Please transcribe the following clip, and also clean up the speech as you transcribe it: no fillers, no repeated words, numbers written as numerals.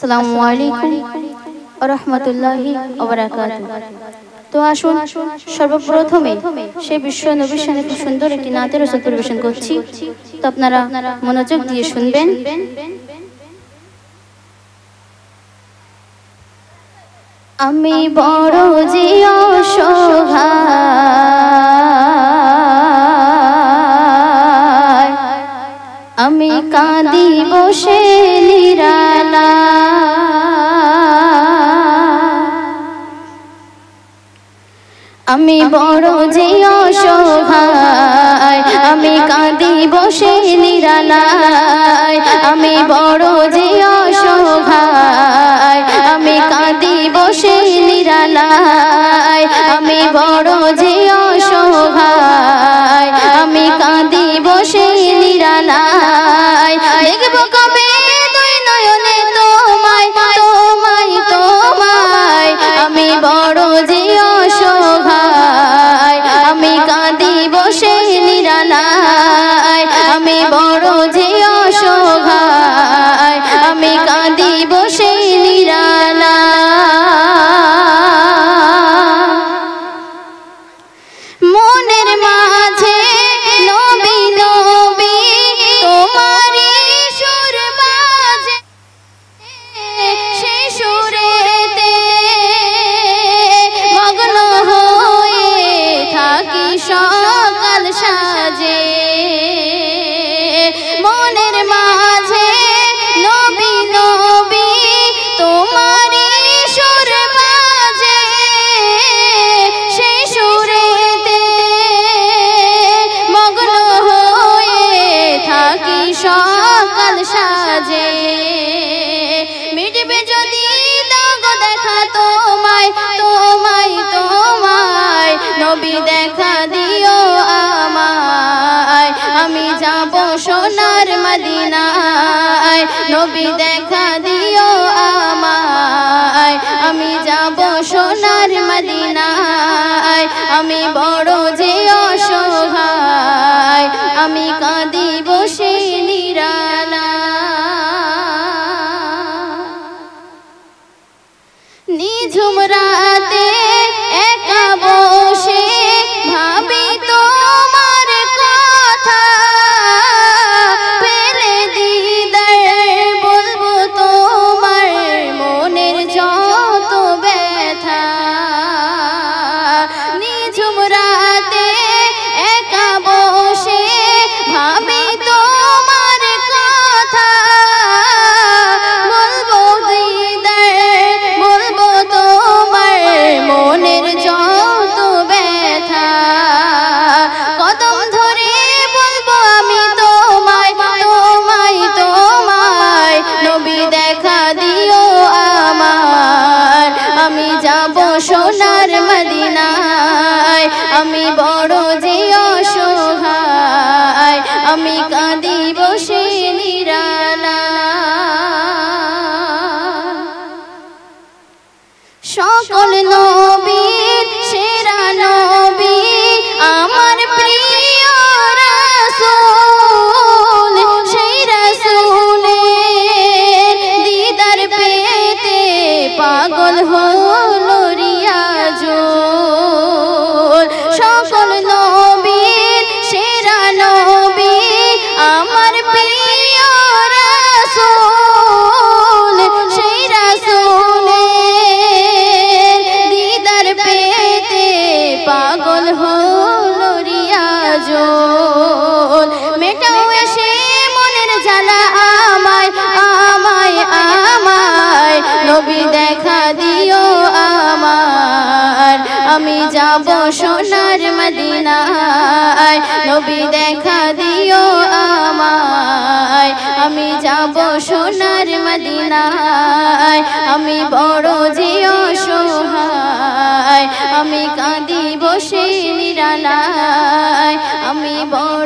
আসসালামু আলাইকুম ওয়া রাহমাতুল্লাহি ওয়া বারাকাতুহু। তো আসুন সর্বপ্রথমে সেই বিশ্ব নবীর শানে খুব সুন্দর একটি নাতের রসুল পরিবেশন করছি। তো আপনারা মনোযোগ দিয়ে শুনবেন। আমি বড় যে অসহায়, আমি কাঁদি বসে নিরালা। আমি বড় যে অসহায়, আমি কাঁদি বসে নিরালায়। আমি বড় যে অসহায়, আমি কাঁদি বসে নিরালায়। আমি বড় যে অসহায়, আমি কাঁদি বসে নিরালায়। দেখব কবে দুই নয়নে তোমায়, তোমায়, তোমায়। আমি বড় যে অসহায়, আমি কাঁদি বসে নিরালায়। আমি বড় যে অসহায়, আমি কাঁদি বসে নিরালায়। মনের মাঝে নবী নবী তোমারই সুর বাজে, সেই সুরেতে মগ্ন হয়ে থাকি সকাল সাজে। মনের মাঝে নবী নবী তোমারই সুর বাজে, সেই সুরেতে মগ্ন হয়ে থাকি সকাল সাজে। মিটবে যদি দাগ দেখা তোমায়, তোমায়, তোমায়। নবী দেখা দিও আমায়, আমি যাব সোনার মদিনায়। নবী দেখা দিও আমায়, আমি যাব সোনার মদিনায়। আমি বড় যে অসহায়, আমি কাঁদি বসে নিরালা। নিঝুম রাতে একা বসে ভাবি তোমার কথা, পেলে দিদার বলবো তোমার মনের যত ব্যথা। নিঝুম রাতে একা বসে ভাবি তোমার কথা, বলবো দিদার বলবো তোমার মনের যত ব্যথা। কদম ধরে বলবো আমি তোমায়, তোমায়, তোমায়। নবী দেখা দিও আমার, আমি যাব সোনার মদিনায়। আমি বড় যে অসহায়, আমি কাঁদি বসে নিরালা। সকল নবীর সেরা নবী আমার প্রিয় রাসূল, সেই রাসূলের দিদার পেতে পাগল হলো রিয়াজুল। সকল নবীর সেরা নবী আমার প্রিয় রাসূল, সেই রাসূলের দিদার পেতে পাগল হলো রিয়াজুল। মেটাও এসে মনের জ্বালা আমায়, আমায়, আমায়। নবী দেখা দিও আমার, আমি যাব সোনার মদিনায়। নবী দেখা দিও আমায়, আমি যাব সোনার মদিনায়। আমি বড় যে অসহায়, আমি কাঁদি বসে নিরালায়। আমি বড়